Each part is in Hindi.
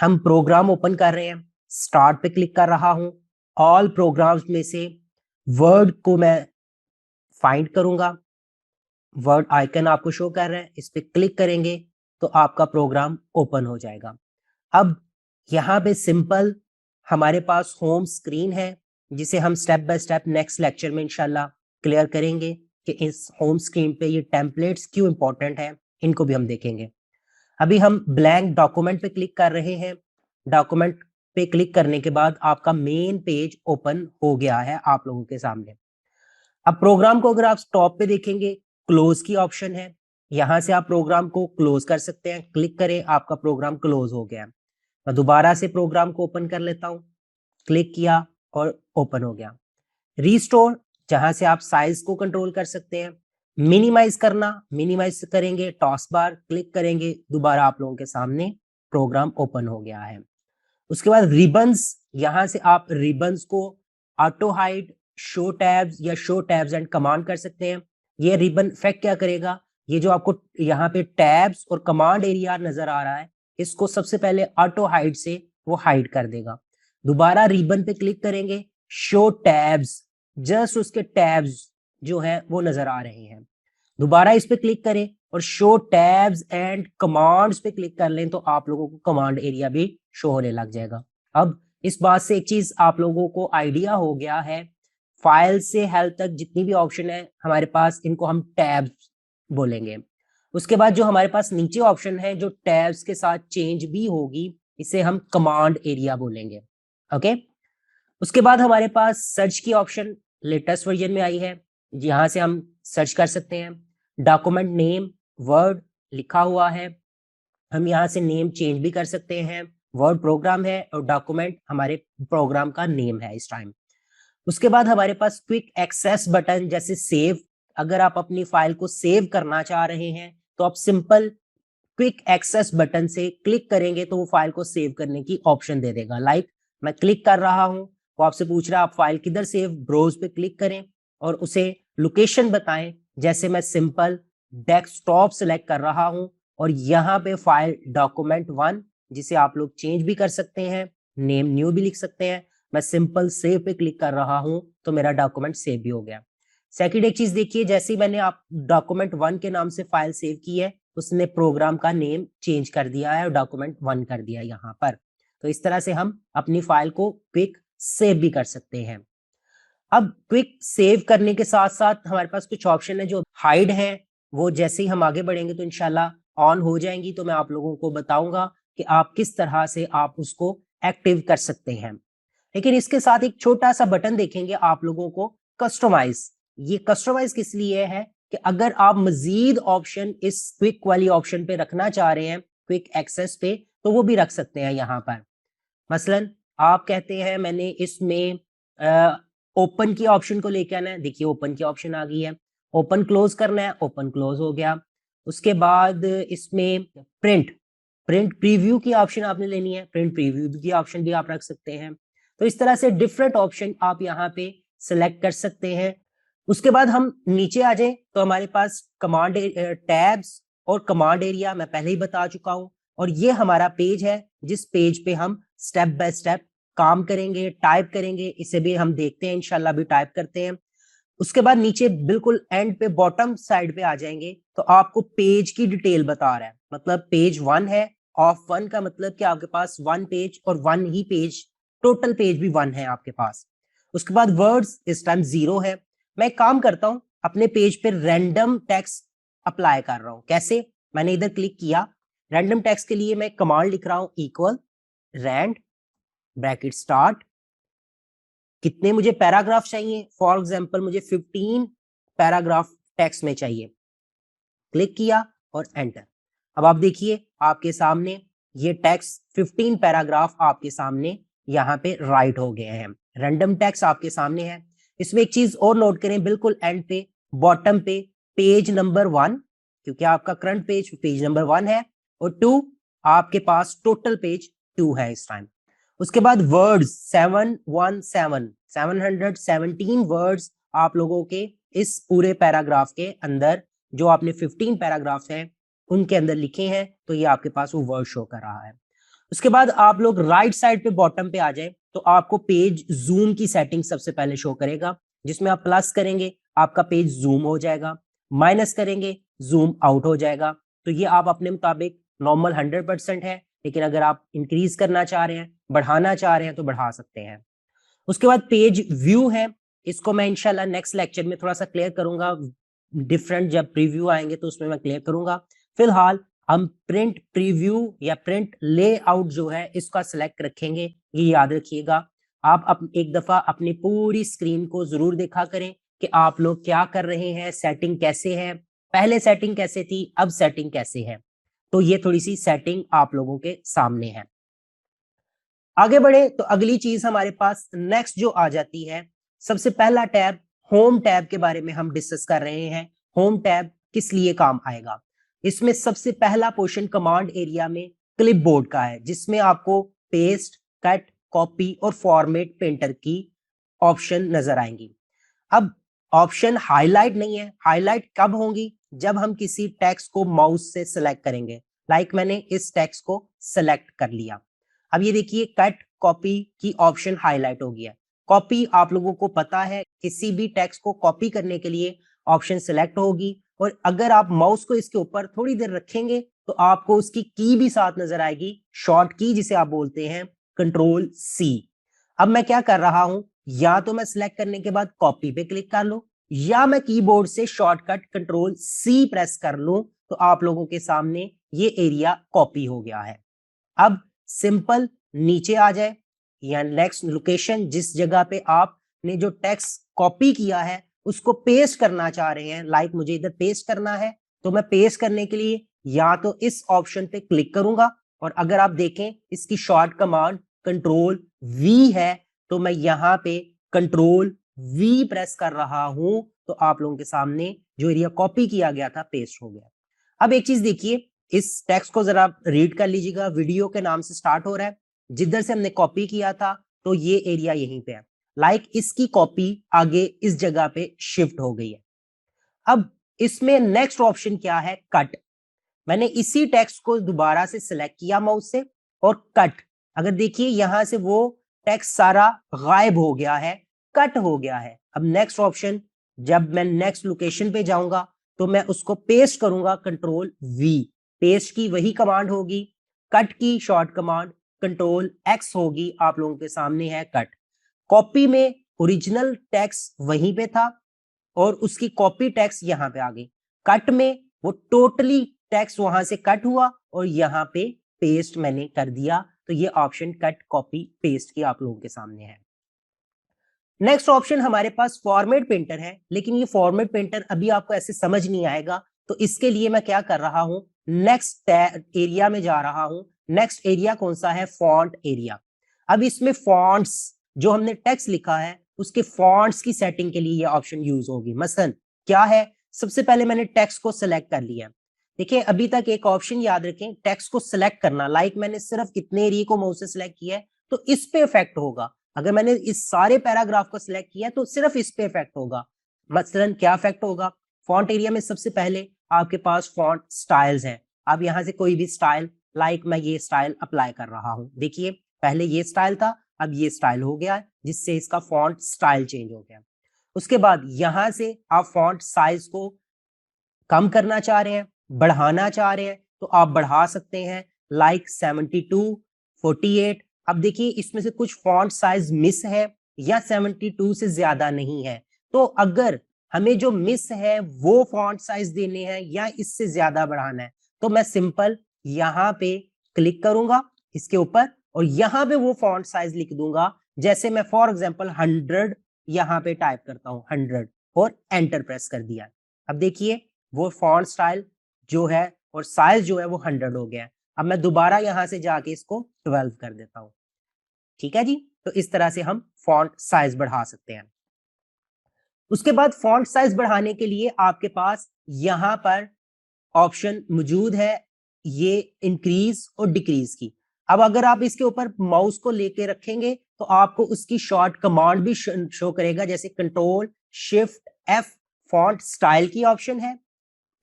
हम प्रोग्राम ओपन कर रहे हैं, स्टार्ट पे क्लिक कर रहा हूं, ऑल प्रोग्राम्स में से वर्ड को मैं फाइंड करूंगा। वर्ड आइकन आपको शो कर रहा है, इस पे क्लिक करेंगे तो आपका प्रोग्राम ओपन हो जाएगा। अब यहाँ पे सिंपल हमारे पास होम स्क्रीन है, जिसे हम step by step next lecture में इंशाल्लाह क्लियर करेंगे कि इस होम स्क्रीन पे ये टेम्पलेट्स क्यों इंपॉर्टेंट है, इनको भी हम देखेंगे। अभी हम ब्लैंक डॉक्यूमेंट पे क्लिक कर रहे हैं। डॉक्यूमेंट पे क्लिक करने के बाद आपका मेन पेज ओपन हो गया है आप लोगों के सामने। अब प्रोग्राम को अगर आप टॉप पे देखेंगे, क्लोज की ऑप्शन है, यहां से आप प्रोग्राम को क्लोज कर सकते हैं। क्लिक करें, आपका प्रोग्राम क्लोज हो गया। मैं दोबारा से प्रोग्राम को ओपन कर लेता हूं, क्लिक किया और ओपन हो गया। रीस्टोर, जहां से आप साइज को कंट्रोल कर सकते हैं। मिनिमाइज करना, मिनिमाइज करेंगे, टॉस बार क्लिक करेंगे, दोबारा आप लोगों के सामने प्रोग्राम ओपन हो गया है। उसके बाद रिबन्स, यहां से आप रिबन्स को ऑटो हाइड, शो टैब्स या शो टैब्स एंड कमांड कर सकते हैं। ये रिबन इफेक्ट क्या करेगा, ये जो आपको यहाँ पे टैब्स और कमांड एरिया नजर आ रहा है, इसको सबसे पहले ऑटो हाइड से वो हाइड कर देगा। दोबारा रिबन पे क्लिक करेंगे, शो टैब्स, जस्ट उसके टैब्स जो है वो नजर आ रहे हैं। दोबारा इस पे क्लिक करें और शो टैब्स एंड कमांड्स पे क्लिक कर लें तो आप लोगों को कमांड एरिया भी शो होने लग जाएगा। अब इस बात से एक चीज आप लोगों को आइडिया हो गया है, फाइल से हेल्प तक जितनी भी ऑप्शन है हमारे पास, इनको हम टैब्स बोलेंगे। उसके बाद जो हमारे पास नीचे ऑप्शन है जो टैब्स के साथ चेंज भी होगी, इसे हम कमांड एरिया बोलेंगे। ओके। उसके बाद हमारे पास सर्च की ऑप्शन लेटेस्ट वर्जन में आई है, यहाँ से हम सर्च कर सकते हैं। डॉक्यूमेंट नेम वर्ड लिखा हुआ है, हम यहाँ से नेम चेंज भी कर सकते हैं। वर्ड प्रोग्राम है और डॉक्यूमेंट हमारे प्रोग्राम का नेम है इस टाइम। उसके बाद हमारे पास क्विक एक्सेस बटन, जैसे सेव, अगर आप अपनी फाइल को सेव करना चाह रहे हैं तो आप सिंपल क्विक एक्सेस बटन से क्लिक करेंगे तो वो फाइल को सेव करने की ऑप्शन दे देगा। लाइक मैं क्लिक कर रहा हूं, वो आपसे पूछ रहा है आप फाइल किधर सेव, ब्राउज पे क्लिक करें और उसे लोकेशन बताएं। जैसे मैं सिंपल डेस्कटॉप सेलेक्ट कर रहा हूं और यहाँ पे फाइल डॉक्यूमेंट 1, जिसे आप लोग चेंज भी कर सकते हैं, नेम न्यू भी लिख सकते हैं। मैं सिंपल सेव पे क्लिक कर रहा हूं तो मेरा डॉक्यूमेंट सेव भी हो गया। सेकंड एक चीज देखिए, जैसे ही मैंने आप डॉक्यूमेंट 1 के नाम से फाइल सेव की है, उसने प्रोग्राम का नेम चेंज कर दिया है और डॉक्यूमेंट 1 कर दिया यहाँ पर। तो इस तरह से हम अपनी फाइल को क्विक सेव भी कर सकते हैं। अब क्विक सेव करने के साथ साथ हमारे पास कुछ ऑप्शन है जो हाइड है, वो जैसे ही हम आगे बढ़ेंगे तो इंशाल्लाह ऑन हो जाएंगी, तो मैं आप लोगों को बताऊंगा कि आप किस तरह से आप उसको एक्टिव कर सकते हैं। लेकिन इसके साथ एक छोटा सा बटन देखेंगे आप लोगों को, कस्टमाइज। ये कस्टमाइज किस लिए है कि अगर आप मजीद ऑप्शन इस क्विक वाली ऑप्शन पे रखना चाह रहे हैं, क्विक एक्सेस पे, तो वो भी रख सकते हैं यहाँ पर। मसलन आप कहते हैं मैंने इसमें ओपन की ऑप्शन को लेके आना है, देखिए ओपन की ऑप्शन आ गई है। ओपन क्लोज करना है, ओपन क्लोज हो गया। उसके बाद इसमें प्रिंट, प्रिंट प्रीव्यू की ऑप्शन आपने लेनी है, प्रिंट प्रीव्यू की ऑप्शन भी आप रख सकते हैं। तो इस तरह से डिफरेंट ऑप्शन आप यहाँ पे सिलेक्ट कर सकते हैं। उसके बाद हम नीचे आ जाएं तो हमारे पास कमांड टैब्स और कमांड एरिया मैं पहले ही बता चुका हूं, और ये हमारा पेज है जिस पेज पे हम स्टेप बाय स्टेप काम करेंगे, टाइप करेंगे। इसे भी हम देखते हैं, इंशाल्लाह भी टाइप करते हैं। उसके बाद नीचे बिल्कुल एंड पे बॉटम साइड पे आ जाएंगे तो आपको पेज की डिटेल बता रहा है, मतलब पेज 1 है, ऑफ 1 का मतलब कि आपके पास 1 पेज और 1 ही पेज, टोटल पेज भी 1 है आपके पास। उसके बाद वर्ड्स इस टाइम 0 है। मैं एक काम करता हूं, अपने पेज पे रैंडम टेक्स्ट अप्लाई कर रहा हूं। कैसे, मैंने इधर क्लिक किया, रैंडम टेक्स्ट के लिए मैं कमांड लिख रहा हूं, इक्वल रैंड ब्रैकेट स्टार्ट, कितने मुझे पैराग्राफ चाहिए, फॉर एग्जांपल मुझे 15 पैराग्राफ टेक्स्ट में चाहिए। क्लिक किया और एंटर। अब आप देखिए आपके सामने ये टेक्स्ट 15 पैराग्राफ आपके सामने यहाँ पे राइट हो गए हैं, रैंडम टेक्स्ट आपके सामने है। इसमें एक चीज और नोट करें, बिल्कुल एंड पे बॉटम पे पेज नंबर 1, क्योंकि आपका करंट पेज नंबर 1 है, और 2 आपके पास टोटल पेज 2 है इस टाइम। उसके बाद वर्ड्स 717 वर्ड्स आप लोगों के इस पूरे पैराग्राफ के अंदर, जो आपने 15 पैराग्राफ हैं उनके अंदर लिखे हैं, तो ये आपके पास वो वर्ड शो कर रहा है। उसके बाद आप लोग राइट साइड पे बॉटम पे आ जाए तो आपको पेज जूम की सेटिंग सबसे पहले शो करेगा, जिसमें आप प्लस करेंगे आपका पेज जूम हो जाएगा, माइनस करेंगे जूम आउट हो जाएगा। तो ये आप अपने मुताबिक नॉर्मल 100% है, लेकिन अगर आप इंक्रीज करना चाह रहे हैं, बढ़ाना चाह रहे हैं तो बढ़ा सकते हैं। उसके बाद पेज व्यू है, इसको मैं इंशाल्लाह नेक्स्ट लेक्चर में थोड़ा सा क्लियर करूंगा, डिफरेंट जब प्रीव्यू आएंगे तो उसमें मैं क्लियर करूंगा। फिलहाल हम प्रिंट प्रीव्यू या प्रिंट लेआउट जो है इसका सिलेक्ट रखेंगे, ये याद रखिएगा। आप एक दफा अपनी पूरी स्क्रीन को जरूर देखा करें कि आप लोग क्या कर रहे हैं, सेटिंग कैसे है, पहले सेटिंग कैसे थी, अब सेटिंग कैसे है। तो ये थोड़ी सी सेटिंग आप लोगों के सामने है। आगे बढ़े तो अगली चीज हमारे पास नेक्स्ट जो आ जाती है, सबसे पहला टैब होम टैब के बारे में हम डिस्कस कर रहे हैं। होम टैब किस लिए काम आएगा? इसमें सबसे पहला पोर्शन कमांड एरिया में क्लिपबोर्ड का है, जिसमें आपको पेस्ट, कट, कॉपी और फॉर्मेट पेंटर की ऑप्शन नजर आएंगी। अब ऑप्शन हाईलाइट नहीं है, हाईलाइट कब होंगी? जब हम किसी टेक्स्ट को माउस से सिलेक्ट करेंगे। लाइक मैंने इस टेक्स्ट को सिलेक्ट कर लिया, अब ये देखिए कट कॉपी की ऑप्शन हाईलाइट हो गया। कॉपी आप लोगों को पता है, किसी भी टेक्स्ट को कॉपी करने के लिए ऑप्शन सिलेक्ट होगी, और अगर आप माउस को इसके ऊपर थोड़ी देर रखेंगे तो आपको उसकी की भी साथ नजर आएगी, शॉर्ट की जिसे आप बोलते हैं कंट्रोल सी। अब मैं क्या कर रहा हूं, या तो मैं सिलेक्ट करने के बाद कॉपी पे क्लिक कर लूं, या मैं कीबोर्ड से शॉर्टकट कंट्रोल सी प्रेस कर लूं, तो आप लोगों के सामने ये एरिया कॉपी हो गया है। अब सिंपल नीचे आ जाए, या नेक्स्ट लोकेशन जिस जगह पे आपने जो टेक्स्ट कॉपी किया है उसको पेस्ट करना चाह रहे हैं, लाइक मुझे इधर पेस्ट करना है, तो मैं पेस्ट करने के लिए या तो इस ऑप्शन पे क्लिक करूंगा, और अगर आप देखें इसकी शॉर्ट कमांड कंट्रोल वी है, तो मैं यहां पे कंट्रोल वी प्रेस कर रहा हूं, तो आप लोगों के सामने जो एरिया कॉपी किया गया था पेस्ट हो गया। अब एक चीज देखिए, इस टेक्स्ट को जरा रीड कर लीजिएगा, वीडियो के नाम से स्टार्ट हो रहा है, जिधर से हमने कॉपी किया था तो ये एरिया यहीं पे है, लाइक इसकी कॉपी आगे इस जगह पे शिफ्ट हो गई है। अब इसमें नेक्स्ट ऑप्शन क्या है, कट। मैंने इसी टेक्स्ट को दोबारा से सिलेक्ट किया माउस से और कट, अगर देखिए यहां से वो टेक्स्ट सारा गायब हो गया है, कट हो गया है। अब नेक्स्ट ऑप्शन, जब मैं नेक्स्ट लोकेशन पे जाऊंगा तो मैं उसको पेस्ट करूंगा, कंट्रोल वी, पेस्ट की वही कमांड होगी, कट की शॉर्ट कमांड कंट्रोल एक्स होगी, आप लोगों के सामने है कट। कॉपी में ओरिजिनल टेक्स्ट वहीं पे था और उसकी कॉपी टेक्स्ट यहां पे आ गई, कट में वो टोटली टेक्स्ट वहां से कट हुआ और यहाँ पे पेस्ट मैंने कर दिया, तो ये ऑप्शन कट कॉपी पेस्ट की आप लोगों के सामने है। नेक्स्ट ऑप्शन हमारे पास फॉर्मेट पेंटर है, लेकिन ये फॉर्मेट पेंटर अभी आपको ऐसे समझ नहीं आएगा, तो इसके लिए मैं क्या कर रहा हूं, नेक्स्ट एरिया में जा रहा हूं। नेक्स्ट एरिया कौन सा है, फॉन्ट एरिया। अब इसमें फॉन्ट्स जो हमने टेक्स्ट लिखा है उसके फॉन्ट्स की सेटिंग के लिए ये ऑप्शन यूज होगी। मसलन क्या है, सबसे पहले मैंने टेक्स्ट को सिलेक्ट कर लिया। देखिए अभी तक एक ऑप्शन याद रखें, टेक्स्ट को सिलेक्ट करना, लाइक मैंने सिर्फ कितने एरिया को माउस से सिलेक्ट किया है तो इस पे इफेक्ट होगा। अगर मैंने इस सारे पैराग्राफ को सिलेक्ट किया तो सिर्फ इस पे इफेक्ट होगा। मसलन क्या इफेक्ट होगा, फॉन्ट एरिया में सबसे पहले आपके पास फॉन्ट स्टाइल्स हैं, आप यहां से कोई भी स्टाइल, लाइक मैं ये स्टाइल अप्लाई कर रहा हूं, देखिए पहले ये स्टाइल था अब ये स्टाइल हो गया, जिससे इसका फॉन्ट स्टाइल चेंज हो गया। उसके बाद यहां से आप फॉन्ट साइज को कम करना चाह रहे हैं, बढ़ाना चाह रहे हैं, तो आप बढ़ा सकते हैं, लाइक 72, 48। अब देखिए इसमें से कुछ फॉन्ट साइज मिस है या 72 से ज्यादा नहीं है, तो अगर हमें जो मिस है वो फॉन्ट साइज देने हैं या इससे ज्यादा बढ़ाना है, तो मैं सिंपल यहाँ पे क्लिक करूंगा इसके ऊपर और यहाँ पे वो फॉन्ट साइज लिख दूंगा। जैसे मैं फॉर एग्जांपल 100 यहाँ पे टाइप करता हूँ 100 और एंटर प्रेस कर दिया। अब देखिए वो फॉन्ट स्टाइल जो है और साइज जो है वो 100 हो गया है। अब मैं दोबारा यहां से जाके इसको 12 कर देता हूं। ठीक है जी, तो इस तरह से हम फॉन्ट साइज बढ़ा सकते हैं। उसके बाद फॉन्ट साइज बढ़ाने के लिए आपके पास यहां पर ऑप्शन मौजूद है, ये इंक्रीज और डिक्रीज की। अब अगर आप इसके ऊपर माउस को लेके रखेंगे तो आपको उसकी शॉर्ट कमांड भी शो करेगा, जैसे control shift F font style की ऑप्शन है,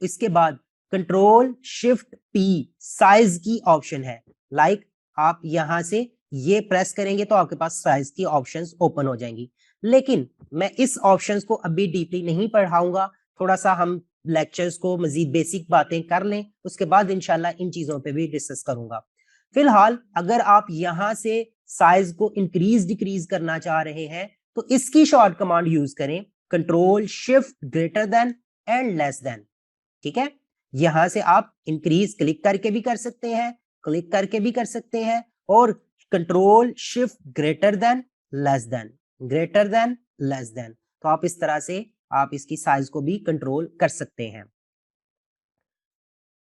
इसके बाद कंट्रोल शिफ्ट पी साइज की ऑप्शन है। लाइक आप यहां से ये प्रेस करेंगे तो आपके पास साइज की ऑप्शंस ओपन हो जाएंगी। लेकिन मैं इस ऑप्शंस को अभी डीपली नहीं पढ़ाऊंगा, थोड़ा सा हम लेक्चर्स को मजीद बेसिक बातें कर लें, उसके बाद इंशाल्लाह इन चीजों पे भी डिस्कस करूंगा। फिलहाल अगर आप यहां से साइज को इंक्रीज डिक्रीज करना चाह रहे हैं तो इसकी शॉर्ट कमांड यूज करें, control shift greater than and less than. ठीक है, यहां से आप इंक्रीज क्लिक करके भी कर सकते हैं, क्लिक करके भी कर सकते हैं, और control shift greater than less than, greater than less than, तो आप इस तरह से आप इसकी साइज को भी कंट्रोल कर सकते हैं।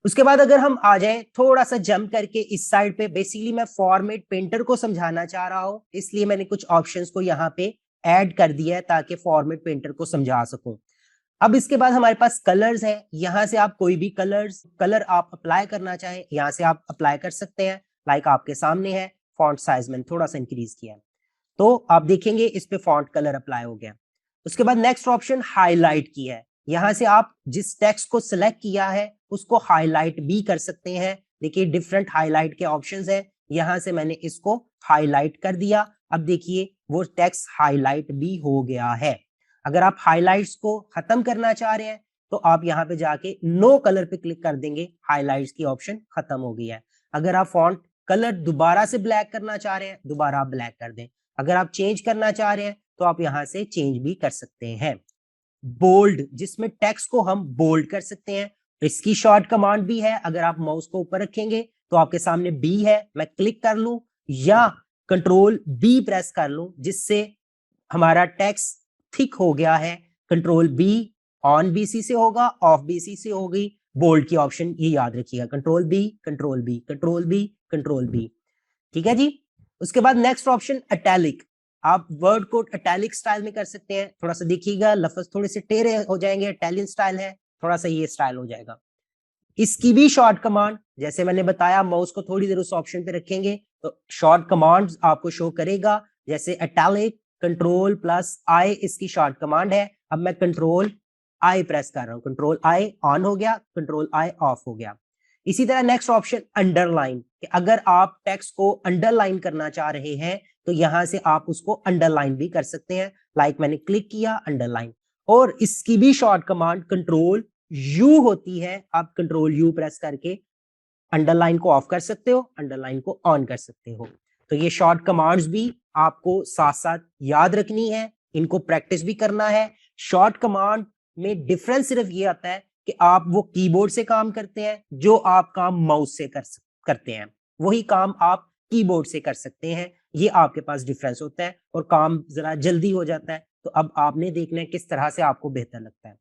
उसके बाद अगर हम आ जाएं थोड़ा सा जंप करके इस साइड पे, बेसिकली मैं फॉर्मेट पेंटर को समझाना चाह रहा हूं, इसलिए मैंने कुछ ऑप्शंस को यहाँ पे ऐड कर दिया है ताकि फॉर्मेट पेंटर को समझा सकूं। अब इसके बाद हमारे पास कलर्स है, यहां से आप कोई भी कलर आप अप्लाई करना चाहें यहां से आप अप्लाई कर सकते हैं। लाइक आपके सामने है, फॉन्ट साइज मैंने थोड़ा सा इंक्रीज किया है, तो आप देखेंगे इस पे फॉन्ट कलर अप्लाई हो गया। उसके बाद नेक्स्ट ऑप्शन हाईलाइट की है, यहां से आप जिस टेक्स्ट को सिलेक्ट किया है उसको हाईलाइट भी कर सकते हैं। देखिए डिफरेंट हाईलाइट के ऑप्शंस हैं, यहां से मैंने इसको हाईलाइट कर दिया। अब देखिए वो टेक्स्ट हाईलाइट भी हो गया है। अगर आप हाईलाइट्स को खत्म करना चाह रहे हैं तो आप यहाँ पे जाके नो कलर पे क्लिक कर देंगे, हाईलाइट्स की ऑप्शन खत्म हो गई है। अगर आप फॉन्ट कलर दोबारा से ब्लैक करना चाह रहे हैं, दोबारा आप ब्लैक कर दें। अगर आप चेंज करना चाह रहे हैं तो आप यहां से चेंज भी कर सकते हैं। बोल्ड, जिसमें टेक्स्ट को हम बोल्ड कर सकते हैं, इसकी शॉर्ट कमांड भी है। अगर आप माउस को ऊपर रखेंगे तो आपके सामने बी है, मैं क्लिक कर लूं या कंट्रोल बी प्रेस कर लूं, जिससे हमारा टेक्स्ट थिक हो गया है। कंट्रोल बी ऑन बीसी से होगा, ऑफ बीसी से होगी। बोल्ड की ऑप्शन ये याद रखिएगा, control B control B control B control B. ठीक है जी। उसके बाद नेक्स्ट ऑप्शन अटैलिक, आप वर्ड को अटैलिक स्टाइल में कर सकते हैं। थोड़ा सा देखिएगा लफ्ज थोड़े से टेढ़े हो जाएंगे, इटालियन स्टाइल है, थोड़ा सा ये स्टाइल हो जाएगा। इसकी भी शॉर्ट कमांड जैसे मैंने बताया, माउस को थोड़ी देर उस ऑप्शन पे रखेंगे तो शॉर्ट कमांड्स आपको शो करेगा, जैसे अटैलिक कंट्रोल प्लस आई इसकी शॉर्ट कमांड है। अब मैं कंट्रोल आई प्रेस कर रहा हूं, कंट्रोल आई ऑन हो गया, कंट्रोल आई ऑफ हो गया। इसी तरह नेक्स्ट ऑप्शन अंडरलाइन, कि अगर आप टेक्स्ट को अंडरलाइन करना चाह रहे हैं तो यहां से आप उसको अंडरलाइन भी कर सकते हैं। लाइक मैंने क्लिक किया अंडरलाइन, और इसकी भी शॉर्ट कमांड कंट्रोल यू होती है। आप कंट्रोल यू प्रेस करके अंडरलाइन को ऑफ कर सकते हो, अंडरलाइन को ऑन कर सकते हो। तो ये शॉर्ट कमांड्स भी आपको साथ साथ याद रखनी है, इनको प्रैक्टिस भी करना है। शॉर्ट कमांड में डिफरेंस सिर्फ ये आता है कि आप वो कीबोर्ड से काम करते हैं, जो आप काम माउस से करते हैं वही काम आप कीबोर्ड से कर सकते हैं। ये आपके पास डिफरेंस होता है और काम जरा जल्दी हो जाता है। तो अब आपने देखना है किस तरह से आपको बेहतर लगता है।